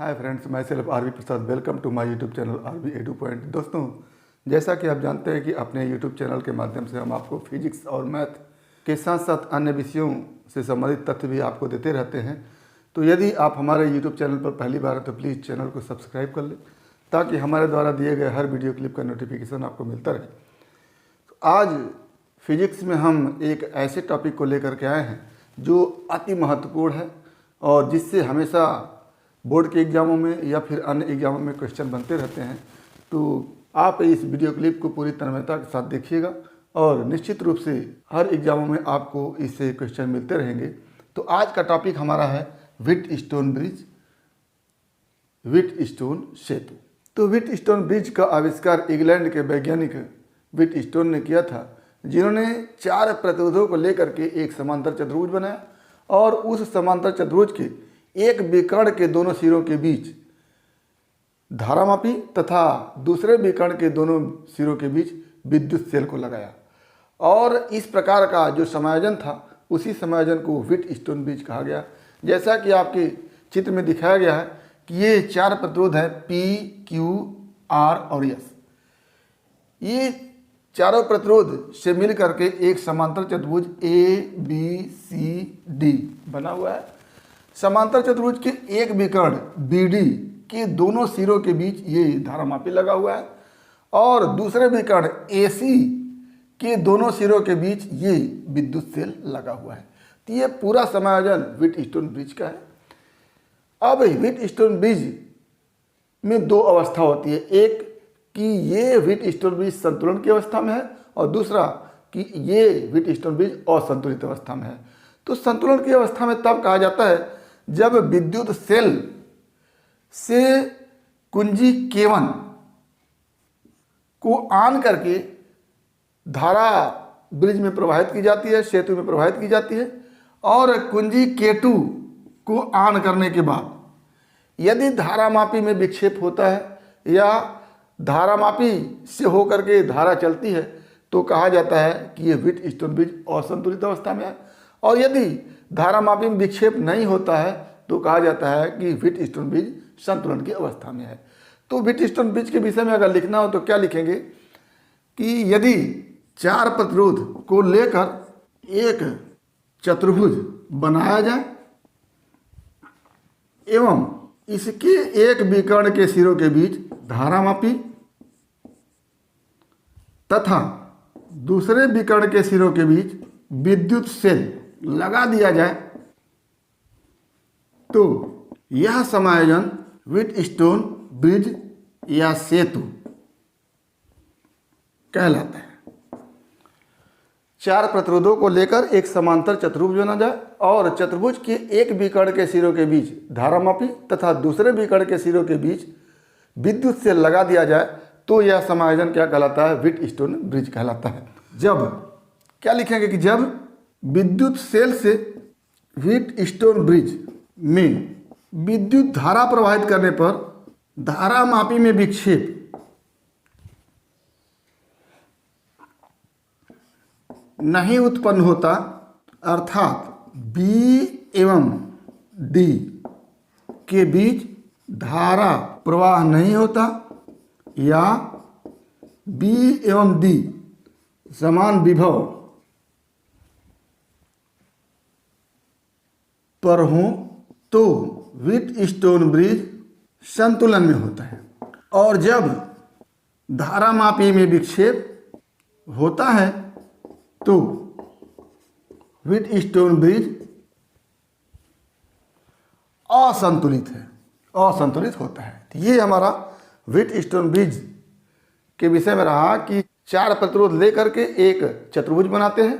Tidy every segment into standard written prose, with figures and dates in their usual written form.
Hi friends, myself R V Prasad. Welcome to my YouTube channel R V edu point. दोस्तों, जैसा कि आप जानते हैं कि अपने यूट्यूब चैनल के माध्यम से हम आपको फिजिक्स और मैथ के साथ साथ अन्य विषयों से संबंधित तथ्य भी आपको देते रहते हैं। तो यदि आप हमारे यूट्यूब चैनल पर पहली बार हैं तो प्लीज़ चैनल को सब्सक्राइब कर लें ताकि हमारे द्वारा दिए गए हर वीडियो क्लिप का नोटिफिकेशन आपको मिलता रहे। तो आज फिजिक्स में हम एक ऐसे टॉपिक को लेकर के आए हैं जो अति महत्वपूर्ण है और जिससे हमेशा बोर्ड के एग्ज़ामों में या फिर अन्य एग्ज़ामों में क्वेश्चन बनते रहते हैं। तो आप इस वीडियो क्लिप को पूरी तन्मयता के साथ देखिएगा और निश्चित रूप से हर एग्ज़ामों में आपको इससे क्वेश्चन मिलते रहेंगे। तो आज का टॉपिक हमारा है व्हीटस्टोन ब्रिज, व्हीटस्टोन सेतु। तो व्हीटस्टोन ब्रिज का आविष्कार इंग्लैंड के वैज्ञानिक व्हीटस्टोन ने किया था, जिन्होंने 4 प्रतिरोधों को लेकर के एक समांतर चतुर्भुज बनाया और उस समांतर चतुर्भुज के एक विकर्ण के दोनों सिरों के बीच धारामापी तथा दूसरे विकर्ण के दोनों सिरों के बीच विद्युत सेल को लगाया और इस प्रकार का जो समायोजन था उसी समायोजन को व्हीटस्टोन ब्रिज कहा गया। जैसा कि आपके चित्र में दिखाया गया है कि ये 4 प्रतिरोध है P, Q, R और S। ये चारों प्रतिरोध से मिल करके एक समांतर चतुर्भुज ABCD बना हुआ है। समांतर चतुर्भुज के एक विकर्ण BD के दोनों सिरों के बीच ये धारामापी लगा हुआ है और दूसरे विकर्ण AC के दोनों सिरों के बीच ये विद्युत सेल लगा हुआ है। तो ये पूरा समायोजन व्हीटस्टोन ब्रिज का है। अब व्हीटस्टोन ब्रिज में 2 अवस्था होती है, एक कि ये व्हीटस्टोन ब्रिज संतुलन की अवस्था में है और दूसरा कि ये व्हीटस्टोन ब्रिज असंतुलित अवस्था में है। तो संतुलन की अवस्था में तब कहा जाता है जब विद्युत सेल से कुंजी K1 को ऑन करके धारा ब्रिज में प्रवाहित की जाती है, सेतु में प्रवाहित की जाती है और कुंजी K2 को ऑन करने के बाद यदि धारामापी में विक्षेप होता है या धारामापी से होकर के धारा चलती है तो कहा जाता है कि ये व्हीटस्टोन ब्रिज असंतुलित अवस्था में है और यदि धारामापी में विक्षेप नहीं होता है तो कहा जाता है कि व्हीटस्टोन ब्रिज संतुलन की अवस्था में है। तो व्हीटस्टोन ब्रिज के विषय में अगर लिखना हो तो क्या लिखेंगे कि यदि 4 प्रतिरोध को लेकर एक चतुर्भुज बनाया जाए एवं इसके एक विकर्ण के सिरों के बीच धारामापी तथा दूसरे विकर्ण के सिरों के बीच विद्युत सेल लगा दिया जाए तो यह समायोजन व्हीटस्टोन ब्रिज या सेतु कहलाता है। 4 प्रतिरोधों को लेकर एक समांतर चतुर्भुज बना जाए और चतुर्भुज के एक विकर्ण के सिरों के बीच धारामापी तथा दूसरे विकर्ण के सिरों के बीच विद्युत सेल लगा दिया जाए तो यह समायोजन क्या कहलाता है? व्हीटस्टोन ब्रिज कहलाता है। जब क्या लिखेंगे कि जब विद्युत सेल से व्हीटस्टोन ब्रिज में विद्युत धारा प्रवाहित करने पर धारामापी में विक्षेप नहीं उत्पन्न होता, अर्थात B एवं D के बीच धारा प्रवाह नहीं होता या B एवं D समान विभव पर हो तो व्हीटस्टोन ब्रिज संतुलन में होता है और जब धारामापी में विक्षेप होता है तो व्हीटस्टोन ब्रिज असंतुलित है, असंतुलित होता है। ये हमारा व्हीटस्टोन ब्रिज के विषय में रहा कि 4 प्रतिरोध लेकर के एक चतुर्भुज बनाते हैं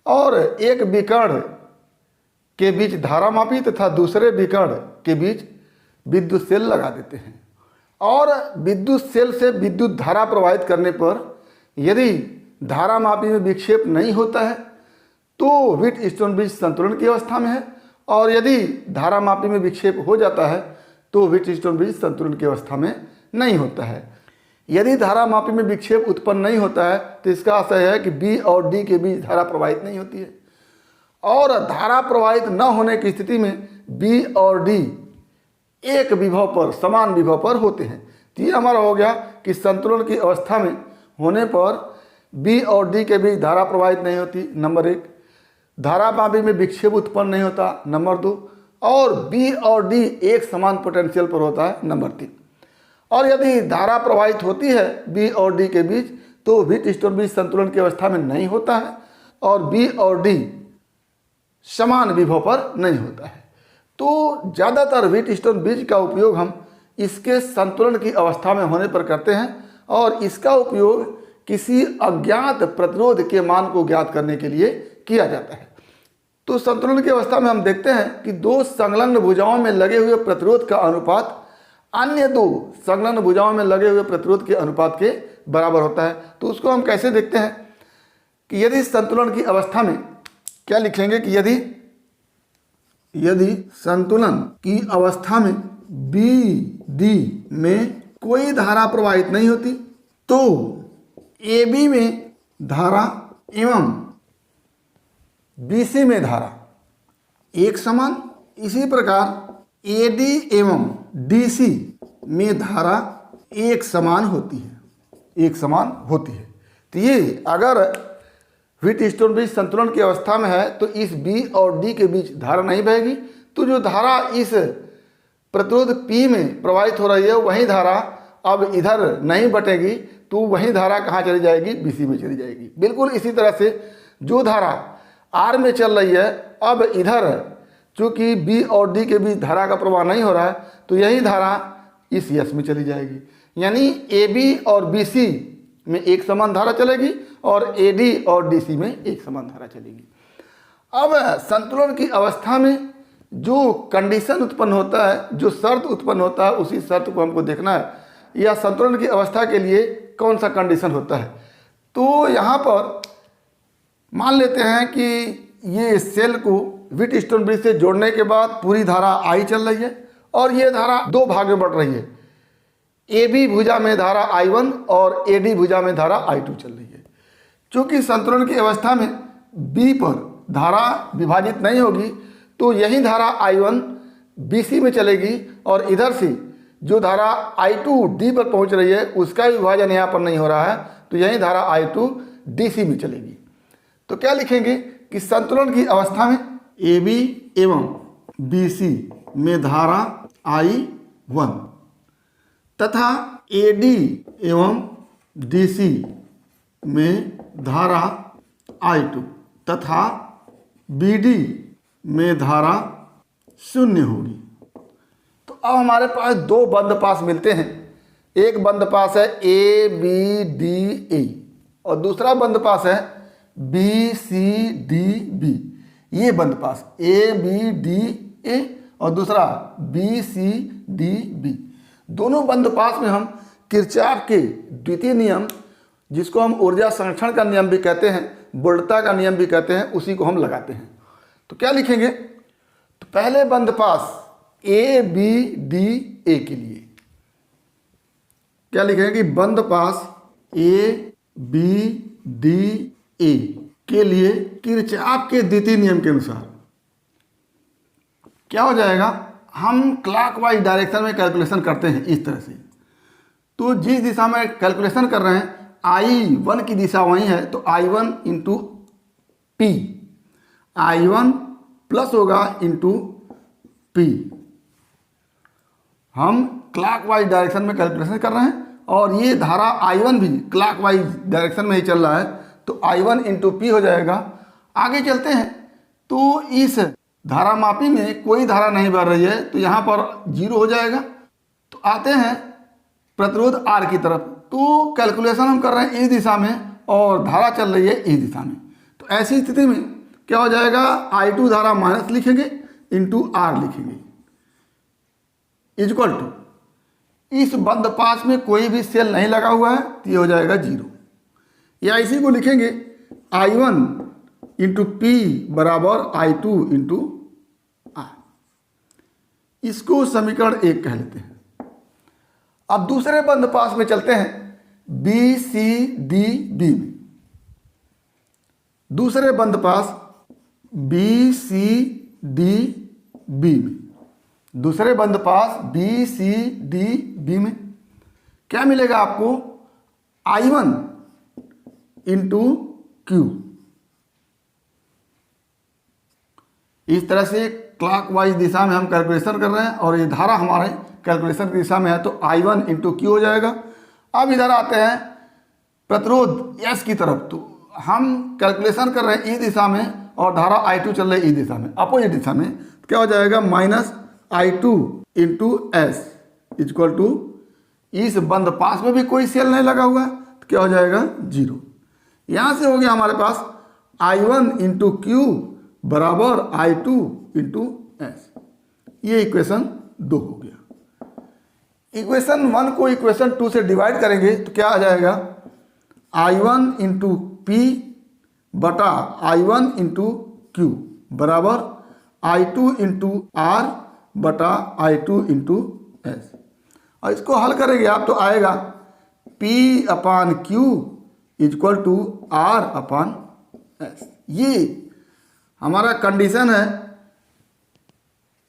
और एक विकर्ण के बीच धारामापी तथा दूसरे विकर्ण के बीच विद्युत सेल लगा देते हैं और विद्युत सेल से विद्युत धारा प्रवाहित करने पर यदि धारामापी में विक्षेप नहीं होता है तो व्हीटस्टोन ब्रिज संतुलन की अवस्था में है और यदि धारामापी में विक्षेप हो जाता है तो व्हीटस्टोन ब्रिज संतुलन की अवस्था में नहीं होता है। यदि धारामापी में विक्षेप उत्पन्न नहीं होता है तो इसका आशय है कि B और D के बीच धारा प्रवाहित नहीं होती है और धारा प्रवाहित न होने की स्थिति में B और D एक विभव पर, समान विभव पर होते हैं। तो ये हमारा हो गया कि संतुलन की अवस्था में होने पर बी और डी के बीच धारा प्रवाहित नहीं होती, नंबर 1। धारा मापी में विक्षेप उत्पन्न नहीं होता, नंबर 2। और बी और डी एक समान पोटेंशियल पर होता है, नंबर 3। और यदि धारा प्रवाहित होती है बी और डी के बीच तो व्हीटस्टोन ब्रिज संतुलन की अवस्था में नहीं होता है और बी और डी समान विभव पर नहीं होता है। तो ज़्यादातर व्हीटस्टोन ब्रिज का उपयोग हम इसके संतुलन की अवस्था में होने पर करते हैं और इसका उपयोग किसी अज्ञात प्रतिरोध के मान को ज्ञात करने के लिए किया जाता है। तो संतुलन की अवस्था में हम देखते हैं कि दो संलग्न भुजाओं में लगे हुए प्रतिरोध का अनुपात अन्य दो संलग्न भुजाओं में लगे हुए प्रतिरोध के अनुपात के बराबर होता है। तो उसको हम कैसे देखते हैं कि यदि संतुलन की अवस्था में क्या लिखेंगे कि यदि संतुलन की अवस्था में बी डी में कोई धारा प्रवाहित नहीं होती तो ए बी में धारा एवं बी सी में धारा एक समान, इसी प्रकार ए डी एवं डी सी में धारा एक समान होती है, तो ये अगर व्हीटस्टोन ब्रिज संतुलन की अवस्था में है तो इस बी और डी के बीच धारा नहीं बहेगी। तो जो धारा इस प्रतिरोध P में प्रवाहित हो रही है वही धारा अब इधर नहीं बटेगी, तो वही धारा कहाँ चली जाएगी, BC में चली जाएगी। बिल्कुल इसी तरह से जो धारा R में चल रही है अब इधर चूँकि B और D के बीच धारा का प्रवाह नहीं हो रहा है तो यही धारा इस S में चली जाएगी। यानी AB और BC में एक समान धारा चलेगी और AD और DC में एक समान धारा चलेगी। अब संतुलन की अवस्था में जो कंडीशन उत्पन्न होता है, जो शर्त उत्पन्न होता है, उसी शर्त को हमको देखना है या संतुलन की अवस्था के लिए कौन सा कंडीशन होता है। तो यहाँ पर मान लेते हैं कि ये सेल को व्हीटस्टोन ब्रिज से जोड़ने के बाद पूरी धारा I चल रही है और ये धारा दो भाग में बढ़ रही है। AB भुजा में धारा I1 और AD भुजा में धारा I2 चल रही है। चूँकि संतुलन की अवस्था में B पर धारा विभाजित नहीं होगी तो यही धारा I1 BC में चलेगी और इधर से जो धारा I2 D पर पहुंच रही है उसका विभाजन यहाँ पर नहीं हो रहा है तो यही धारा I2 DC में चलेगी। तो क्या लिखेंगे कि संतुलन की अवस्था में AB एवं BC में धारा I1 तथा AD एवं DC में धारा I2 तथा BD में धारा 0 होगी। तो अब हमारे पास दो बंद पास मिलते हैं। एक बंद पास है ABDA और दूसरा बंद पास है BCDB। ये बंद पास ABDA और दूसरा BCDB। दोनों बंद पास में हम किरचॉफ के द्वितीय नियम, जिसको हम ऊर्जा संरक्षण का नियम भी कहते हैं, वोल्टता का नियम भी कहते हैं, उसी को हम लगाते हैं। तो क्या लिखेंगे, तो पहले बंद पास ABDA के लिए क्या लिखेंगे कि बंद पास ABDA के लिए किरचॉफ के द्वितीय नियम के अनुसार क्या हो जाएगा, हम क्लॉकवाइज डायरेक्शन में कैलकुलेशन करते हैं इस तरह से। तो जिस दिशा में कैलकुलेशन कर रहे हैं I1 की दिशा वही है तो I1 into P, I1 plus होगा इंटू P। हम क्लॉकवाइज डायरेक्शन में कैलकुलेशन कर रहे हैं और ये धारा I1 भी क्लॉकवाइज डायरेक्शन में ही चल रहा है तो I1 इंटू P हो जाएगा। आगे चलते हैं तो इस धारा मापी में कोई धारा नहीं बढ़ रही है तो यहाँ पर 0 हो जाएगा। तो आते हैं प्रतिरोध R की तरफ, तो कैलकुलेशन हम कर रहे हैं इस दिशा में और धारा चल रही है इस दिशा में। तो ऐसी स्थिति में क्या हो जाएगा, I2 धारा माइनस लिखेंगे इंटू R लिखेंगे इक्वल टू, इस बंद पास में कोई भी सेल नहीं लगा हुआ है तो ये हो जाएगा 0। या इसी को लिखेंगे I1 इंटू P बराबर I2 इंटू R। इसको समीकरण 1 कह लेते हैं। अब दूसरे बंद पास में चलते हैं BCDB में। दूसरे बंद पास BCDB में दूसरे बंद पास बी सी डी बी में क्या मिलेगा आपको, I1 इंटू क्यू। इस तरह से क्लॉकवाइज दिशा में हम कैलकुलेशन कर रहे हैं और ये धारा हमारे कैलकुलेशन की दिशा में है, तो I1 इंटू क्यू हो जाएगा। अब इधर आते हैं प्रतिरोध S की तरफ, तो हम कैलकुलेशन कर रहे हैं ई दिशा में और धारा I2 चल रही है ई दिशा में, अपोजिट दिशा में। तो क्या हो जाएगा, minus I2 into S equal to, इस बंद पास में भी कोई सेल नहीं लगा हुआ है तो क्या हो जाएगा, 0। यहाँ से हो गया हमारे पास I1 इंटू क्यू बराबर I2 इंटू एस। ये इक्वेशन 2 हो गया। इक्वेशन 1 को इक्वेशन 2 से डिवाइड करेंगे तो क्या आ जाएगा, I1 इंटू पी बटा I1 इंटू क्यू बराबर I2 इंटू आर बटा I2 इंटू एस। और इसको हल करेंगे आप तो आएगा P upon Q equal to R upon S. ये हमारा कंडीशन है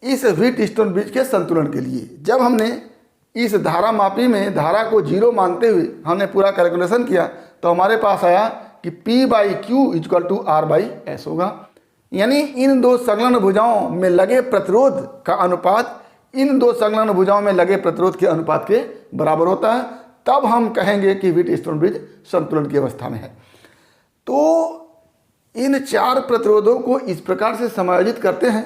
इस व्हीटस्टोन ब्रिज के संतुलन के लिए। जब हमने इस धारा मापी में धारा को 0 मानते हुए हमने पूरा कैलकुलेशन किया तो हमारे पास आया कि P by Q equal to R by S होगा। यानी इन दो संलग्न भुजाओं में लगे प्रतिरोध का अनुपात इन दो संलग्न भुजाओं में लगे प्रतिरोध के अनुपात के बराबर होता है, तब हम कहेंगे कि व्हीटस्टोन ब्रिज संतुलन की अवस्था में है। तो इन 4 प्रतिरोधों को इस प्रकार से समायोजित करते हैं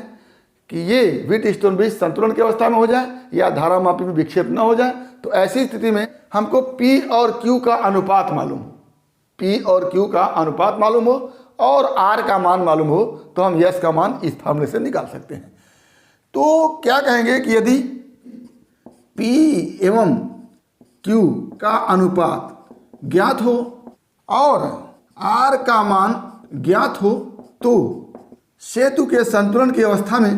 कि ये व्हीटस्टोन ब्रिज संतुलन की अवस्था में हो जाए या धारा मापी में विक्षेप न हो जाए। तो ऐसी स्थिति में हमको P और Q का अनुपात मालूम हो, P और Q का अनुपात मालूम हो और R का मान मालूम हो तो हम S का मान इस फार्मूले से निकाल सकते हैं। तो क्या कहेंगे कि यदि P एवं Q का अनुपात ज्ञात हो और R का मान ज्ञात हो तो सेतु के संतुलन की अवस्था में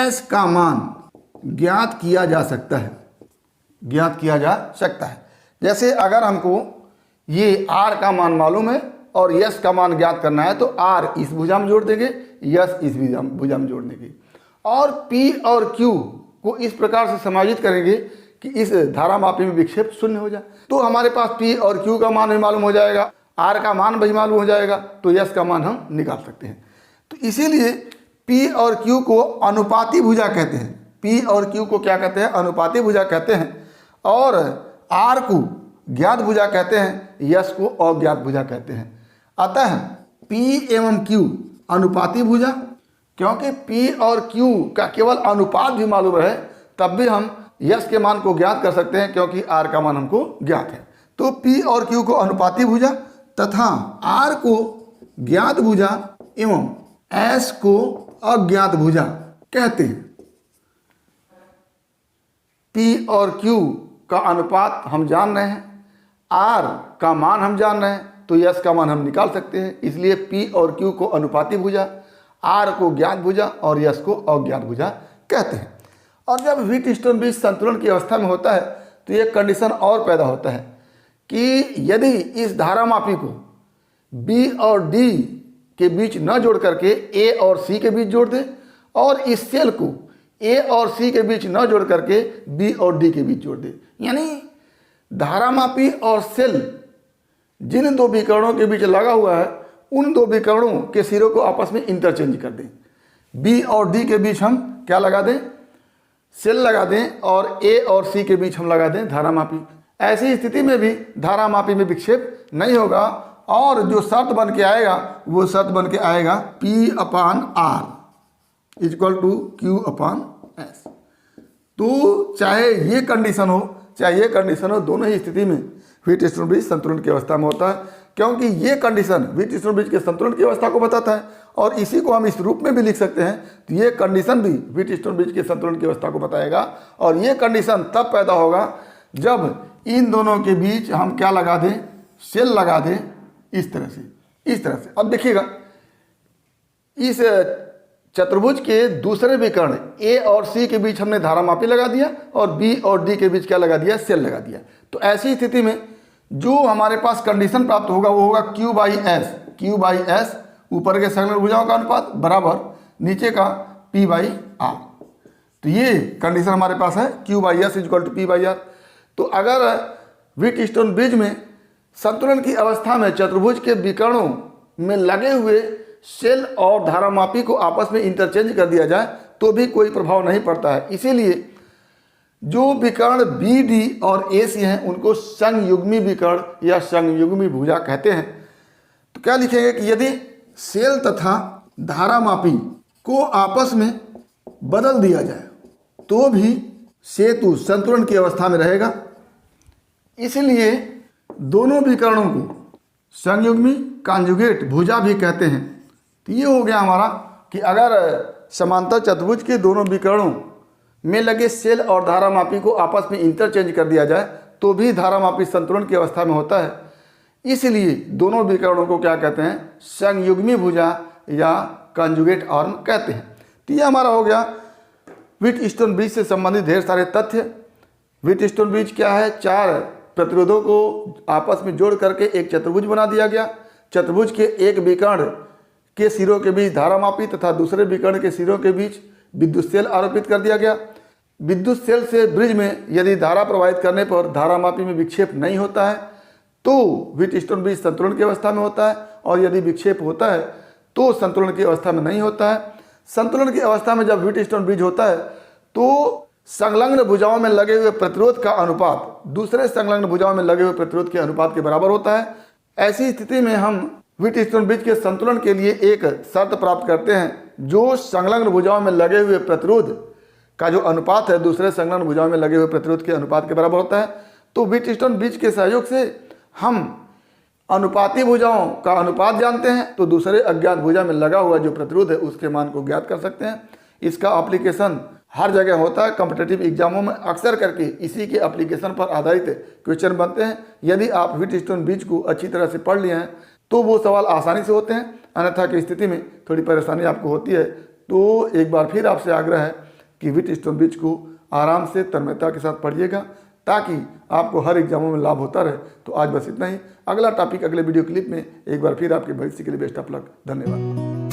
S का मान ज्ञात किया जा सकता है, ज्ञात किया जा सकता है। जैसे अगर हमको ये R का मान मालूम है और S का मान ज्ञात करना है तो R इस भुजा में जोड़ देंगे, S इस भुजा में जोड़ देंगे और P और Q को इस प्रकार से समायोजित करेंगे कि इस धारा मापी में विक्षेप 0 हो जाए। तो हमारे पास P और Q का मान भी मालूम हो जाएगा, R का मान भी मालूम हो जाएगा, तो S का मान हम निकाल सकते हैं। तो इसीलिए P और Q को अनुपाती भुजा कहते हैं। P और Q को क्या कहते हैं, अनुपाती भुजा कहते हैं। और R को ज्ञात भुजा कहते हैं, S को अज्ञात भुजा कहते हैं। अतः P एवं Q अनुपाती भुजा, क्योंकि P और Q का केवल अनुपात भी मालूम रहे तब भी हम S के मान को ज्ञात कर सकते हैं क्योंकि R का मान हमको ज्ञात है। तो P और Q को अनुपाती भुजा तथा R को ज्ञात भुजा एवं S को अज्ञात भुजा कहते हैं। P और Q का अनुपात हम जान रहे हैं, R का मान हम जान रहे हैं, तो S का मान हम निकाल सकते हैं। इसलिए P और Q को अनुपाती भुजा, R को ज्ञात भुजा और S को अज्ञात भुजा कहते हैं। और जब व्हीटस्टोन ब्रिज संतुलन की अवस्था में होता है तो एक कंडीशन और पैदा होता है कि यदि इस धारा मापी को B और D के बीच न जोड़ करके A और C के बीच जोड़ दे और इस सेल को A और C के बीच न जोड़ करके B और D के बीच जोड़ दे, यानी धारा मापी और सेल जिन दो विकर्णों के बीच लगा हुआ है उन दो विकर्णों के सिरों को आपस में इंटरचेंज कर दें। B और D के बीच हम क्या लगा दें, सेल लगा दें और A और C के बीच हम लगा दें धारा मापी। ऐसी स्थिति में भी धारा मापी में विक्षेप नहीं होगा और जो शर्त बन के आएगा वो शर्त बन के आएगा P upon R equal to Q upon S। तो चाहे ये कंडीशन हो चाहे ये कंडीशन हो, दोनों ही स्थिति में व्हीटस्टोन ब्रिज संतुलन की अवस्था में होता है, क्योंकि ये कंडीशन व्हीटस्टोन ब्रिज के संतुलन की अवस्था को बताता है और इसी को हम इस रूप में भी लिख सकते हैं। तो ये कंडीशन भी व्हीटस्टोन ब्रिज के संतुलन की अवस्था को बताएगा और ये कंडीशन तब पैदा होगा जब इन दोनों के बीच हम क्या लगा दें, सेल लगा दें इस तरह से। अब देखिएगा इस चतुर्भुज के दूसरे विकर्ण A और C के बीच हमने धारा मापी लगा दिया और B और D के बीच क्या लगा दिया, सेल लगा दिया। तो ऐसी स्थिति में जो हमारे पास कंडीशन प्राप्त होगा वो होगा Q बाई S, ऊपर के संलग्न भुजाओं का अनुपात बराबर नीचे का P बाई R। तो ये कंडीशन हमारे पास है Q/S = P/R। तो अगर व्हीटस्टोन ब्रिज में संतुलन की अवस्था में चतुर्भुज के विकर्णों में लगे हुए सेल और धारामापी को आपस में इंटरचेंज कर दिया जाए तो भी कोई प्रभाव नहीं पड़ता है। इसीलिए जो विकर्ण BD और AC हैं उनको संयुग्मी विकर्ण या संयुग्मी भुजा कहते हैं। तो क्या लिखेंगे कि यदि सेल तथा धारामापी को आपस में बदल दिया जाए तो भी सेतु संतुलन की अवस्था में रहेगा। इसलिए दोनों विकर्णों को संयुग्मी कॉन्जुगेट भुजा भी कहते हैं। तो ये हो गया हमारा कि अगर समांतर चतुर्भुज के दोनों विकर्णों में लगे सेल और धारामापी को आपस में इंटरचेंज कर दिया जाए तो भी धारामापी संतुलन की अवस्था में होता है। इसलिए दोनों विकर्णों को क्या कहते हैं, संयुग्मी भुजा या कॉन्जुगेट आर्म कहते हैं। तो ये हमारा हो गया व्हीटस्टोन ब्रिज से संबंधित ढेर सारे तथ्य। व्हीटस्टोन ब्रिज क्या है, 4 प्रतिरोधों को आपस में जोड़ करके एक चतुर्भुज बना दिया गया। चतुर्भुज के एक विकर्ण के सिरों के बीच धारामापी तथा दूसरे विकर्ण के सिरों के बीच विद्युत सेल आरोपित कर दिया गया। विद्युत सेल से ब्रिज में यदि धारा प्रवाहित करने पर धारामापी में विक्षेप नहीं होता है तो व्हीटस्टोन ब्रिज संतुलन की अवस्था में होता है, और यदि विक्षेप होता है तो संतुलन की अवस्था में नहीं होता है। संतुलन की अवस्था में जब व्हीटस्टोन ब्रिज होता है तो संलग्न भुजाओं में लगे हुए प्रतिरोध का अनुपात दूसरे संलग्न भुजाओं में लगे हुए प्रतिरोध के अनुपात के बराबर होता है। ऐसी स्थिति में हम व्हीटस्टोन ब्रिज के संतुलन के लिए एक शर्त प्राप्त करते हैं, जो संलग्न भुजाओं में लगे हुए प्रतिरोध का जो अनुपात है दूसरे संलग्न भुजाओं में लगे हुए प्रतिरोध के अनुपात के बराबर होता है। तो व्हीटस्टोन ब्रिज के सहयोग से हम अनुपाती भुजाओं का अनुपात जानते हैं तो दूसरे अज्ञात भुजा में लगा हुआ जो प्रतिरोध है उसके मान को ज्ञात कर सकते हैं। इसका एप्लीकेशन हर जगह होता है। कॉम्पिटिटिव एग्जामों में अक्सर करके इसी के एप्लीकेशन पर आधारित क्वेश्चन बनते हैं। यदि आप व्हीटस्टोन ब्रिज को अच्छी तरह से पढ़ लिए हैं तो वो सवाल आसानी से होते हैं, अन्यथा की स्थिति में थोड़ी परेशानी आपको होती है। तो एक बार फिर आपसे आग्रह है कि व्हीटस्टोन ब्रिज को आराम से तन्मयता के साथ पढ़िएगा ताकि आपको हर एग्जामों में लाभ होता रहे। तो आज बस इतना ही। अगला टॉपिक अगले वीडियो क्लिप में एक बार फिर आपके भविष्य के लिए बेस्ट ऑफ लक। धन्यवाद।